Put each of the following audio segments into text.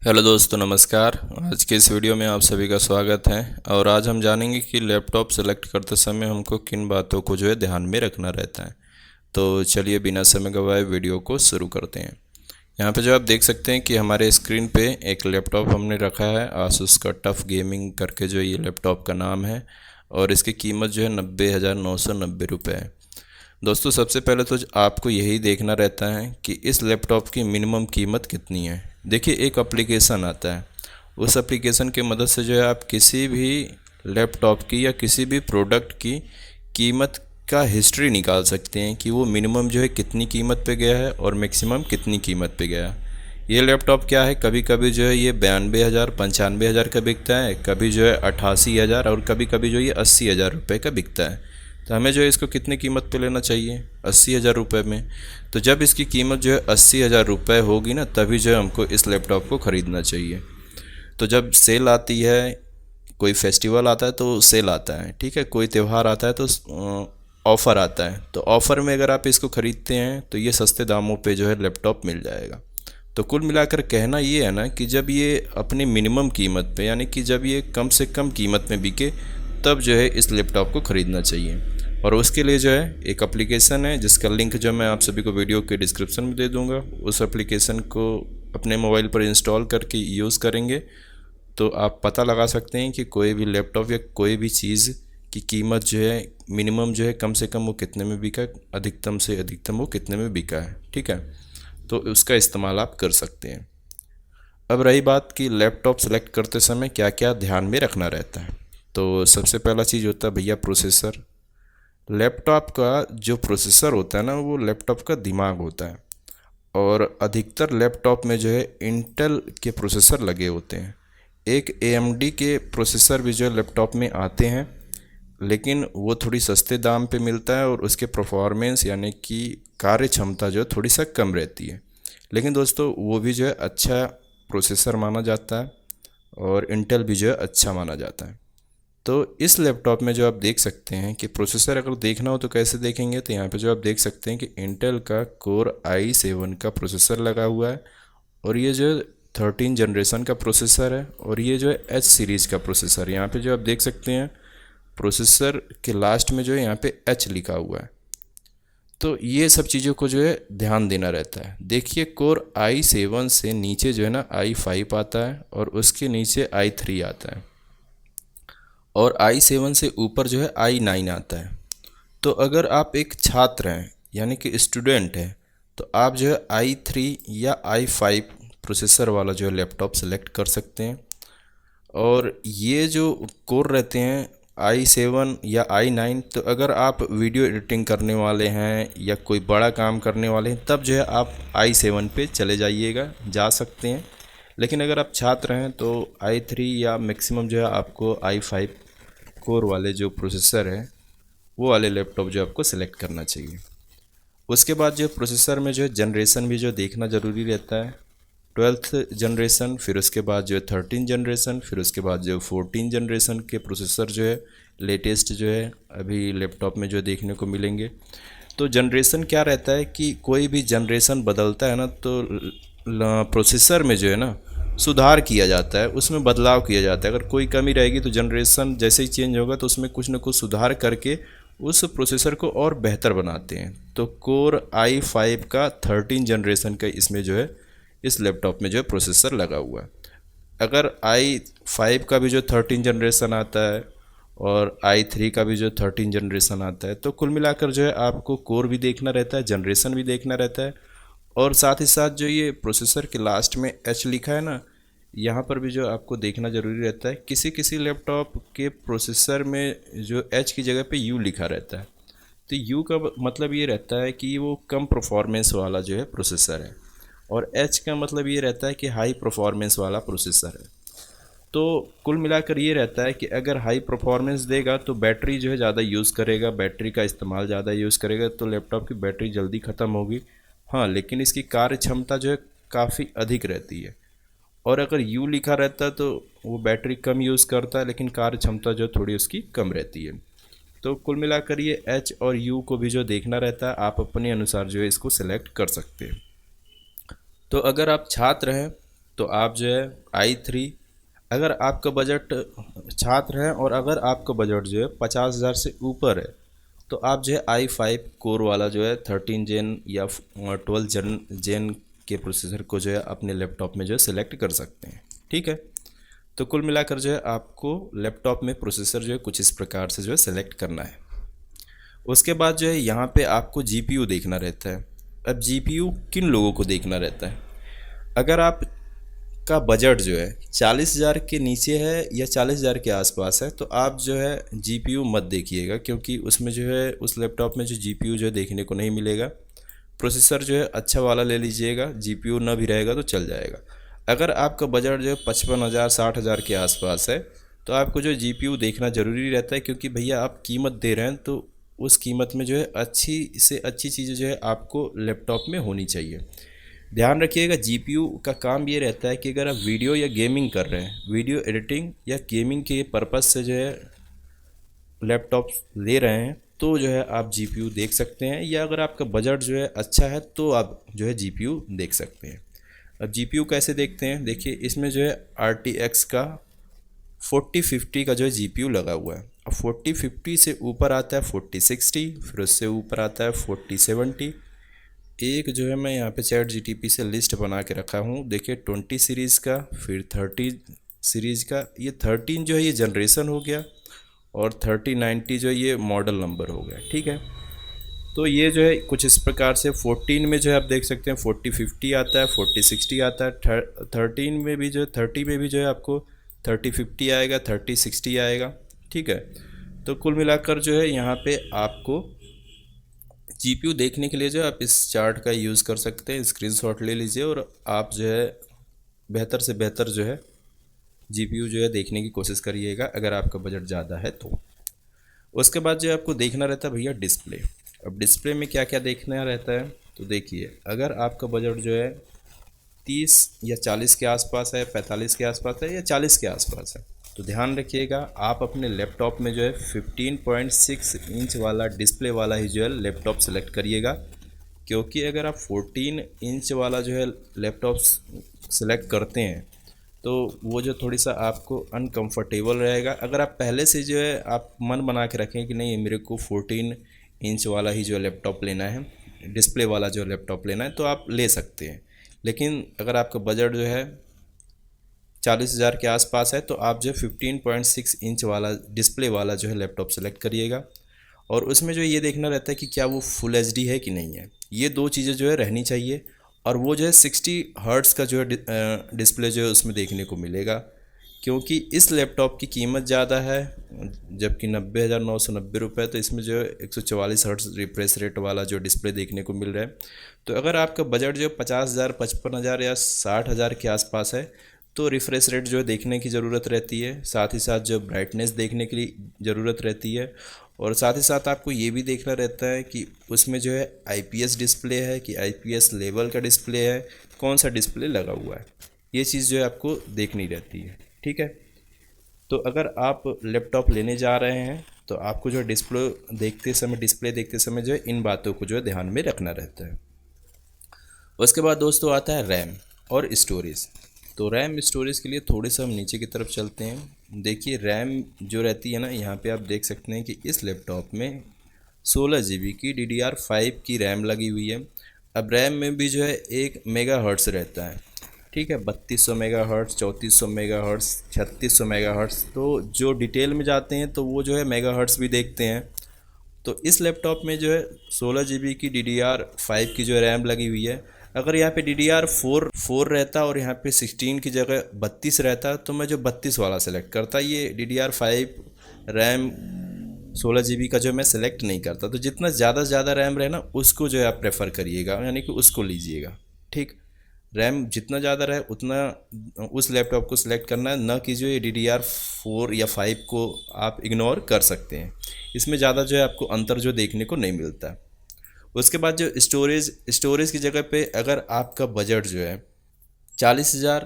Hello दोस्तों, नमस्कार। आज के इस वीडियो में आप सभी का स्वागत है। और आज हम जानेंगे कि लैपटॉप सेलेक्ट करते समय हमको किन बातों को ध्यान में रखना रहता है। तो चलिए बिना समय गवाए वीडियो को शुरू करते हैं। यहाँ पे आप देख सकते हैं कि हमारे स्क्रीन पे एक लैपटॉप हमने रखा है। आसूस का टफ गेमिंग करके ये लैपटॉप का नाम है और इसकी कीमत 90,990 है। दोस्तों, सबसे पहले तो आपको यही देखना रहता है कि इस लैपटॉप की मिनिमम कीमत कितनी है। देखिए, एक एप्लीकेशन आता है, उस एप्लीकेशन की मदद से आप किसी भी लैपटॉप की या किसी भी प्रोडक्ट की कीमत का हिस्ट्री निकाल सकते हैं कि वो मिनिमम कितनी कीमत पे गया है और मैक्सिमम कितनी कीमत पे गया है। ये लैपटॉप क्या है, कभी कभी ये 92,000 95,000 का बिकता है, कभी 88,000 और कभी कभी ये 80,000 रुपये का बिकता है। तो हमें इसको कितनी कीमत पे लेना चाहिए, 80,000 रुपये में। तो जब इसकी कीमत 80,000 रुपये होगी ना, तभी हमको इस लैपटॉप को ख़रीदना चाहिए। तो जब सेल आती है, कोई फेस्टिवल आता है तो सेल आता है, ठीक है, कोई त्यौहार आता है तो ऑफ़र आता है। तो ऑफ़र में अगर आप इसको ख़रीदते हैं तो ये सस्ते दामों पे लैपटॉप मिल जाएगा। तो कुल मिलाकर कहना ये है ना कि जब ये अपनी मिनिमम कीमत पे, यानी कि जब ये कम से कम कीमत में बिके, तब इस लैपटॉप को ख़रीदना चाहिए। और उसके लिए एक एप्लीकेशन है जिसका लिंक मैं आप सभी को वीडियो के डिस्क्रिप्शन में दे दूंगा। उस एप्लीकेशन को अपने मोबाइल पर इंस्टॉल करके यूज़ करेंगे तो आप पता लगा सकते हैं कि कोई भी लैपटॉप या कोई भी चीज़ की कीमत मिनिमम कम से कम वो कितने में बिका, अधिकतम से अधिकतम वो कितने में बिका है, ठीक है। तो उसका इस्तेमाल आप कर सकते हैं। अब रही बात कि लैपटॉप सेलेक्ट करते समय क्या क्या ध्यान में रखना रहता है। तो सबसे पहला चीज़ होता है भैया प्रोसेसर। लैपटॉप का जो प्रोसेसर होता है ना, वो लैपटॉप का दिमाग होता है। और अधिकतर लैपटॉप में इंटेल के प्रोसेसर लगे होते हैं। एक AMD के प्रोसेसर भी लैपटॉप में आते हैं, लेकिन वो थोड़ी सस्ते दाम पे मिलता है और उसके परफॉर्मेंस यानी कि कार्य क्षमता थोड़ी सा कम रहती है। लेकिन दोस्तों, वो भी अच्छा प्रोसेसर माना जाता है और इंटेल भी अच्छा माना जाता है। तो इस लैपटॉप में आप देख सकते हैं कि प्रोसेसर अगर देखना हो तो कैसे देखेंगे, तो यहाँ पे आप देख सकते हैं कि इंटेल का कोर i7 का प्रोसेसर लगा हुआ है। और ये 13 जनरेशन का प्रोसेसर है। और ये H सीरीज़ का प्रोसेसर। यहाँ पे आप देख सकते हैं प्रोसेसर के लास्ट में यहाँ पे H लिखा हुआ है। तो ये सब चीज़ों को ध्यान देना रहता है। देखिए, कोर i7 से नीचे ना i5 आता है और उसके नीचे i3 आता है और i7 से ऊपर i9 आता है। तो अगर आप एक छात्र हैं यानी कि स्टूडेंट हैं, तो आप i3 या i5 प्रोसेसर वाला लैपटॉप सेलेक्ट कर सकते हैं। और ये जो कोर रहते हैं i7 या i9, तो अगर आप वीडियो एडिटिंग करने वाले हैं या कोई बड़ा काम करने वाले हैं, तब आप i7 पे चले जाइएगा, जा सकते हैं। लेकिन अगर आप छात्र हैं तो i3 या मैक्सिमम आपको i5 कोर वाले जो प्रोसेसर है, वो वाले लैपटॉप आपको सेलेक्ट करना चाहिए। उसके बाद प्रोसेसर में जनरेशन भी देखना ज़रूरी रहता है। 12th जनरेशन, फिर उसके बाद 13 जनरेशन, फिर उसके बाद 14 जनरेशन के प्रोसेसर लेटेस्ट अभी लैपटॉप में देखने को मिलेंगे। तो जनरेशन क्या रहता है कि कोई भी जनरेशन बदलता है ना, तो प्रोसेसर में ना सुधार किया जाता है, उसमें बदलाव किया जाता है। अगर कोई कमी रहेगी तो जनरेशन जैसे ही चेंज होगा तो उसमें कुछ ना कुछ सुधार करके उस प्रोसेसर को और बेहतर बनाते हैं। तो कोर i5 का 13 जनरेशन का इसमें इस लैपटॉप में प्रोसेसर लगा हुआ है। अगर i5 का भी 13 जनरेशन आता है और i3 का भी 13 जनरेशन आता है, तो कुल मिलाकर आपको कोर भी देखना रहता है, जनरेशन भी देखना रहता है। और साथ ही साथ ये प्रोसेसर के लास्ट में H लिखा है ना, यहाँ पर भी आपको देखना ज़रूरी रहता है। किसी किसी लैपटॉप के प्रोसेसर में H की जगह पे U लिखा रहता है। तो U का मतलब ये रहता है कि वो कम परफॉर्मेंस वाला प्रोसेसर है, और H का मतलब ये रहता है कि हाई परफॉर्मेंस वाला प्रोसेसर है। तो कुल मिलाकर ये रहता है कि अगर हाई परफॉर्मेंस देगा तो बैटरी ज़्यादा यूज़ करेगा, बैटरी का इस्तेमाल ज़्यादा यूज़ करेगा, तो लैपटॉप की बैटरी जल्दी ख़त्म होगी। हाँ, लेकिन इसकी कार्य क्षमता काफ़ी अधिक रहती है। और अगर U लिखा रहता है तो वो बैटरी कम यूज़ करता है, लेकिन कार्य क्षमता थोड़ी उसकी कम रहती है। तो कुल मिलाकर ये H और U को भी देखना रहता है, आप अपने अनुसार इसको सेलेक्ट कर सकते हैं। तो अगर आप छात्र हैं तो आप जो है i3, अगर आपका बजट छात्र है और अगर आपका बजट जो है 50,000 से ऊपर है तो आप जो है i5 कोर वाला जो है 13 जेन या 12 जेन के प्रोसेसर को जो है अपने लैपटॉप में जो है सिलेक्ट कर सकते हैं। ठीक है, तो कुल मिलाकर जो है आपको लैपटॉप में प्रोसेसर जो है कुछ इस प्रकार से जो है सिलेक्ट करना है। उसके बाद जो है यहाँ पे आपको जीपीयू देखना रहता है। अब जीपीयू किन लोगों को देखना रहता है? अगर आप का बजट जो है 40,000 के नीचे है या 40,000 के आसपास है तो आप जो है जीपीयू मत देखिएगा, क्योंकि उसमें जो है उस लैपटॉप में जो जीपीयू जो है देखने को नहीं मिलेगा। प्रोसेसर जो है अच्छा वाला ले लीजिएगा, जीपीयू ना भी रहेगा तो चल जाएगा। अगर आपका बजट जो है 55,000 60,000 के आसपास है तो आपको जो जीपीयू देखना ज़रूरी रहता है, क्योंकि भैया आप कीमत दे रहे हैं तो उस कीमत में जो है अच्छी से अच्छी चीज़ें जो है आपको लैपटॉप में होनी चाहिए। ध्यान रखिएगा, जीपीयू का काम ये रहता है कि अगर आप वीडियो या गेमिंग कर रहे हैं, वीडियो एडिटिंग या गेमिंग के पर्पज़ से जो है लैपटॉप ले रहे हैं तो जो है आप जीपीयू देख सकते हैं, या अगर आपका बजट जो है अच्छा है तो आप जो है जीपीयू देख सकते हैं। अब जीपीयू कैसे देखते हैं? देखिए, इसमें जो है RTX का 4050 का जो है जीपीयू लगा हुआ है। अब 4050 से ऊपर आता है 4060, फिर उससे ऊपर आता है 4070। एक जो है मैं यहाँ पे चैट जीटीपी से लिस्ट बना के रखा हूँ, देखिए 20 सीरीज़ का, फिर 30 सीरीज़ का। ये 13 जो है ये जनरेशन हो गया और 3090 जो है ये मॉडल नंबर हो गया। ठीक है, तो ये जो है कुछ इस प्रकार से 14 में जो है आप देख सकते हैं 4050 आता है, 4060 आता है, 13 में भी जो है 30 में भी जो है आपको 3050 आएगा, 3060 आएगा। ठीक है, तो कुल मिलाकर जो है यहाँ पे आपको जीपीयू देखने के लिए जो है आप इस चार्ट का यूज़ कर सकते हैं, स्क्रीनशॉट ले लीजिए और आप जो है बेहतर से बेहतर जो है जीपीयू जो है देखने की कोशिश करिएगा अगर आपका बजट ज़्यादा है तो। उसके बाद जो आपको देखना रहता है भैया डिस्प्ले। अब डिस्प्ले में क्या क्या देखना रहता है, तो देखिए अगर आपका बजट जो है 30 या 40 के आसपास है, 45 के आसपास है या 40 के आसपास है, तो ध्यान रखिएगा आप अपने लैपटॉप में जो है 15.6 इंच वाला डिस्प्ले वाला ही जो है लैपटॉप सेलेक्ट करिएगा। क्योंकि अगर आप 14 इंच वाला जो है लैपटॉप सेलेक्ट करते हैं तो वो जो थोड़ी सा आपको अनकंफर्टेबल रहेगा। अगर आप पहले से जो है आप मन बना के रखें कि नहीं मेरे को 14 इंच वाला ही जो लैपटॉप लेना है, डिस्प्ले वाला जो लैपटॉप लेना है, तो आप ले सकते हैं। लेकिन अगर आपका बजट जो है 40,000 के आसपास है तो आप जो 15.6 इंच वाला डिस्प्ले वाला जो है लैपटॉप सेलेक्ट करिएगा। और उसमें जो ये देखना रहता है कि क्या वो फुल एचडी है कि नहीं है, ये दो चीज़ें जो है रहनी चाहिए। और वो जो है 60 हर्ट्ज़ का जो है डिस्प्ले जो है उसमें देखने को मिलेगा, क्योंकि इस लैपटॉप की कीमत ज़्यादा है जबकि 90,990 रुपये, तो इसमें जो है 144 हर्ट्ज़ रिफ्रेश रेट वाला जो डिस्प्ले देखने को मिल रहा है। तो अगर आपका बजट जो 50,000 55,000 या 60,000 के आसपास है तो रिफ्रेश रेट जो है देखने की ज़रूरत रहती है, साथ ही साथ जो ब्राइटनेस देखने के लिए ज़रूरत रहती है। और साथ ही साथ आपको ये भी देखना रहता है कि उसमें जो है आईपीएस डिस्प्ले है कि आईपीएस लेवल का डिस्प्ले है, कौन सा डिस्प्ले लगा हुआ है, ये चीज़ जो है आपको देखनी रहती है। ठीक है, तो अगर आप लैपटॉप लेने जा रहे हैं तो आपको जो डिस्प्ले देखते समय जो है इन बातों को जो है ध्यान में रखना रहता है। उसके बाद दोस्तों आता है रैम और स्टोरेज। तो रैम स्टोरेज के लिए थोड़े से हम नीचे की तरफ चलते हैं। देखिए रैम जो रहती है ना, यहाँ पे आप देख सकते हैं कि इस लैपटॉप में 16 GB की DDR5 की रैम लगी हुई है। अब रैम में भी जो है 1 मेगाहर्ट्ज़ रहता है। ठीक है, 3200 मेगाहर्ट्ज़, 3400 मेगाहर्ट्ज़, 3600 मेगाहर्ट्ज़। तो जो डिटेल में जाते हैं तो वो जो है मेगाहर्ट्ज़ भी देखते हैं। तो इस लैपटॉप में जो है 16 GB की DDR5 की जो रैम लगी हुई है। अगर यहाँ पे DDR4 रहता और यहाँ पे 16 की जगह 32 रहता तो मैं जो 32 वाला सेलेक्ट करता, ये DDR5 रैम 16 GB का जो मैं सेलेक्ट नहीं करता। तो जितना ज़्यादा से ज़्यादा रैम रहे ना उसको जो है आप प्रेफर करिएगा, यानी कि उसको लीजिएगा। ठीक, रैम जितना ज़्यादा रहे उतना उस लैपटॉप को सिलेक्ट करना है, न कि जो ये DDR4 या 5 को आप इग्नोर कर सकते हैं। इसमें ज़्यादा जो है आपको अंतर जो देखने को नहीं मिलता। उसके बाद जो स्टोरेज की जगह पे अगर आपका बजट जो है 40,000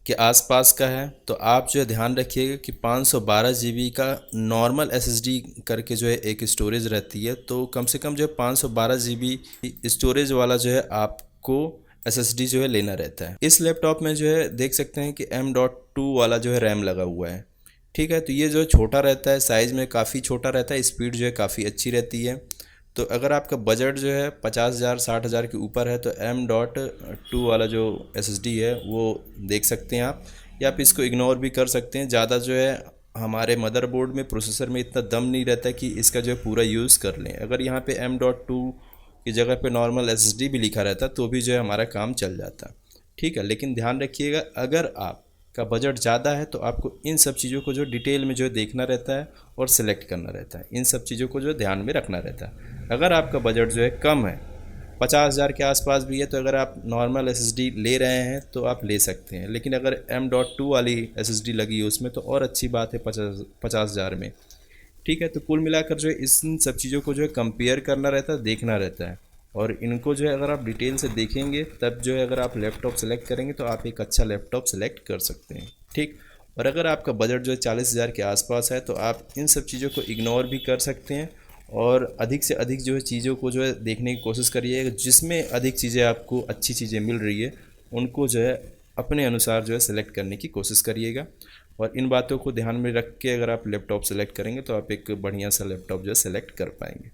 के आसपास का है तो आप जो है ध्यान रखिएगा कि 512 GB का नॉर्मल SSD करके जो है एक स्टोरेज रहती है। तो कम से कम जो है 512 GB स्टोरेज वाला जो है आपको SSD जो है लेना रहता है। इस लैपटॉप में जो है देख सकते हैं कि M.2 वाला जो है रैम लगा हुआ है। ठीक है, तो ये जो छोटा रहता है, साइज़ में काफ़ी छोटा रहता है, स्पीड जो है काफ़ी अच्छी रहती है। तो अगर आपका बजट जो है 50,000 60,000 के ऊपर है तो M.2 वाला जो SSD है वो देख सकते हैं आप, या आप इसको इग्नोर भी कर सकते हैं। ज़्यादा जो है हमारे मदरबोर्ड में, प्रोसेसर में इतना दम नहीं रहता कि इसका जो है पूरा यूज़ कर लें। अगर यहाँ पे M.2 की जगह पे नॉर्मल SSD भी लिखा रहता तो भी जो है हमारा काम चल जाता। ठीक है, लेकिन ध्यान रखिएगा, अगर आपका बजट ज़्यादा है तो आपको इन सब चीज़ों को जो डिटेल में जो है देखना रहता है और सिलेक्ट करना रहता है। इन सब चीज़ों को जो ध्यान में रखना रहता है। अगर आपका बजट जो है कम है, 50,000 के आसपास भी है, तो अगर आप नॉर्मल SSD ले रहे हैं तो आप ले सकते हैं। लेकिन अगर M.2 वाली SSD लगी है उसमें तो और अच्छी बात है 50,000 में। ठीक है, तो कुल मिलाकर जो है इन सब चीज़ों को जो है कंपेयर करना रहता है, देखना रहता है, और इनको जो है अगर आप डिटेल से देखेंगे तब जो है अगर आप लैपटॉप सेलेक्ट करेंगे तो आप एक अच्छा लैपटॉप सेलेक्ट कर सकते हैं। ठीक, और अगर आपका बजट जो है 40,000 के आसपास है तो आप इन सब चीज़ों को इग्नोर भी कर सकते हैं और अधिक से अधिक जो है चीज़ों को जो है देखने की कोशिश करिए। जिसमें अधिक चीज़ें आपको अच्छी चीज़ें मिल रही है उनको जो है अपने अनुसार जो है सेलेक्ट करने की कोशिश करिएगा। और इन बातों को ध्यान में रख के अगर आप लैपटॉप सेलेक्ट करेंगे तो आप एक बढ़िया सा लैपटॉप जो है सेलेक्ट कर पाएंगे।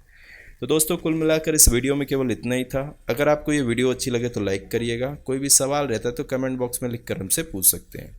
तो दोस्तों कुल मिलाकर इस वीडियो में केवल इतना ही था। अगर आपको ये वीडियो अच्छी लगे तो लाइक करिएगा। कोई भी सवाल रहता है तो कमेंट बॉक्स में लिख कर हमसे पूछ सकते हैं।